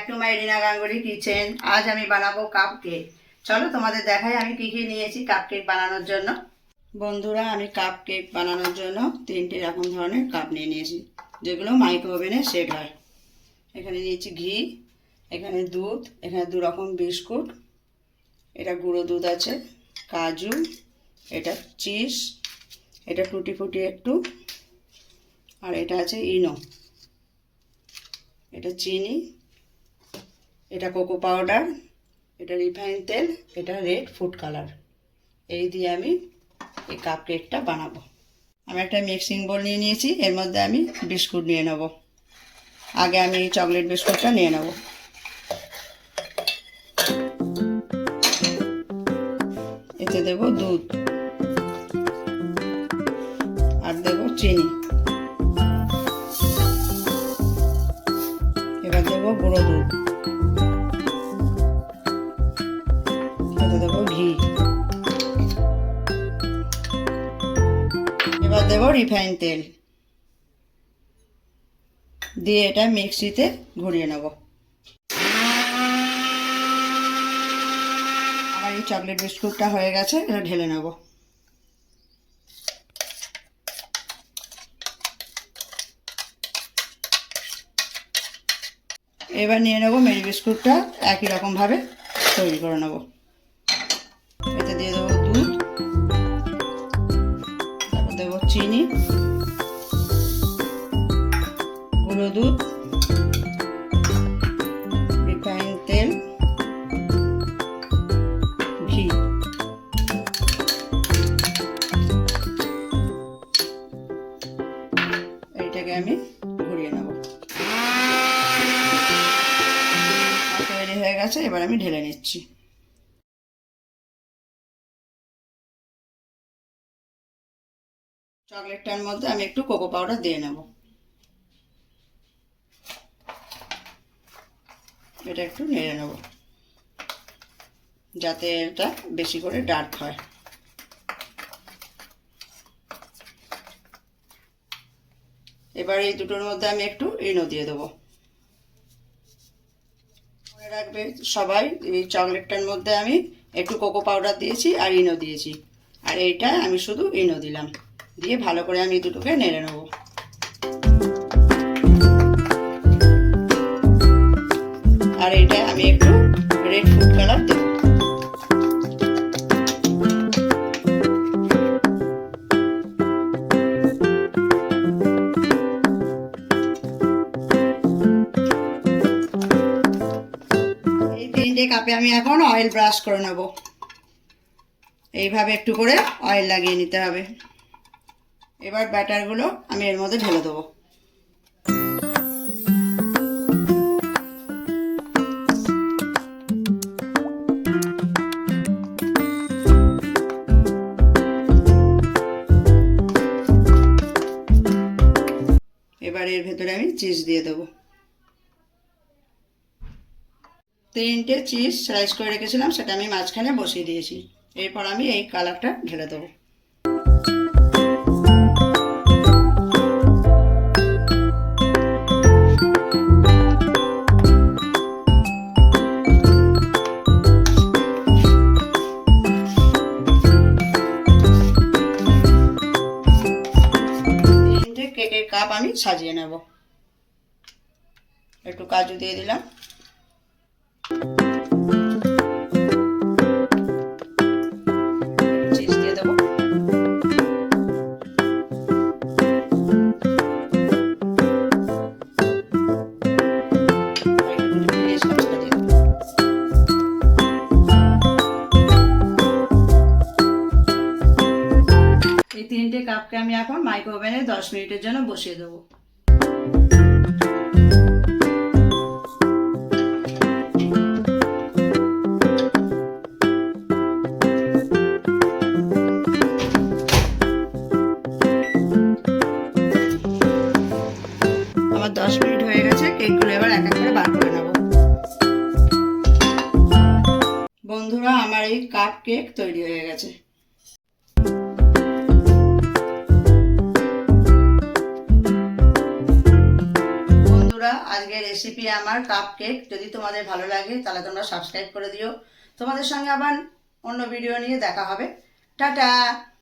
Back to my Reena Ganguly kitchen. आज আমি বানাবো কাপ কেক। চলো তোমাদের দেখাই আমি কি কি নিয়েছি কাপ কেক বানানোর জন্য। বন্ধুরা, আমি কাপ কেক বানানোর জন্য তিনটে এরকম ধরনের কাপ নিয়ে নিয়েছি, যেগুলো মাইক্রো ওভেনে সেট হয়। এখানে নিয়েছি ঘি, এখানে দুধ, এখানে দু রকম বিস্কুট, এটা গুঁড়ো দুধ আছে, কাজু, এটা চিজ, এটা টুটি ফুটি একটু, আর এটা আছে ইনো, এটা চিনি, এটা কোকো পাউডার, এটা রিফাইন তেল, এটা রেড ফুড কালার। এই দিয়ে আমি এই কাপ কেকটা বানাবো। আমি একটা মিক্সিং বোল নিয়ে নিয়েছি, এর মধ্যে আমি বিস্কুট নিয়ে নেব। আগে আমি এই চকলেট বিস্কুটটা নিয়ে নেব। এতে দেব দুধ আর দেব চিনি, এবার দেব গুঁড়ো দুধ, এতে দেব ঘি, এবার দেব রিফাইন তেল দিয়ে এটা মিক্সিতে ঘুরিয়ে নেব। আমার এই চকলেট বিস্কুটটা হয়ে গেছে, এটা ঢেলে নেব। এবার নিয়ে নেব মেরি বিস্কুটটা, একই রকম ভাবে তৈরি করে নেব। এতে দিয়ে দেবো দুধ, তারপর দেবো চিনি, গুঁড়ো দুধ, রিফাইন তেল, ঘি। এইটাকে আমি ঘুরিয়ে নেব। তৈরি হয়ে গেছে, এবার আমি ঢেলে নিচ্ছি। চকলেটটার মধ্যে আমি একটু কোকো পাউডার দিয়ে নেব। এটা একটু নেড়ে নেব যাতে এটা বেশি করে ডার্ক হয়। এবার এই দুটোর মধ্যে আমি একটু ইনো দিয়ে দেবো। মনে রাখবে সবাই, এই চকলেটটার মধ্যে আমি একটু কোকো পাউডার দিয়েছি আর ইনো দিয়েছি, আর এইটা আমি শুধু ইনো দিলাম। দিয়ে ভালো করে আমি দুটোকে নেড়ে নেব। আর এইটা আমি একটু রেড ফুড কালার দেব। এই তিনটে কাপে আমি এখন অয়েল ব্রাশ করে নেব। এইভাবে একটু করে অয়েল লাগিয়ে নিতে হবে। এবার ব্যাটারগুলো আমি এর মধ্যে ঢেলে দেবো। এবার এর ভেতরে আমি চিজ দিয়ে দেবো। তিনটে চিজ স্লাইস করে রেখেছিলাম, সেটা আমি মাঝখানে বসিয়ে দিয়েছি। এরপর আমি এই কালারটা ঢেলে দেবো। তিনটে কেকের কাপ আমি সাজিয়ে নেব। একটু কাজু দিয়ে দিলাম, চিজ দিয়ে দেবো, এই তিনটে কাপকে আমি এখন মাইক্রো ওভেনে 10 মিনিটের জন্য বসিয়ে দেবো। আমার 10 মিনিট হয়ে গেছে, কেকগুলো এবার এক এক করে বার করে নেব। বন্ধুরা, আমার এই কাপ কেক তৈরি হয়ে গেছে। বন্ধুরা, আজকের রেসিপি আমার কাপ কেক। যদি তোমাদের ভালো লাগে তাহলে তোমরা সাবস্ক্রাইব করে দিও। তোমাদের সঙ্গে আবার অন্য ভিডিও নিয়ে দেখা হবে। টাটা।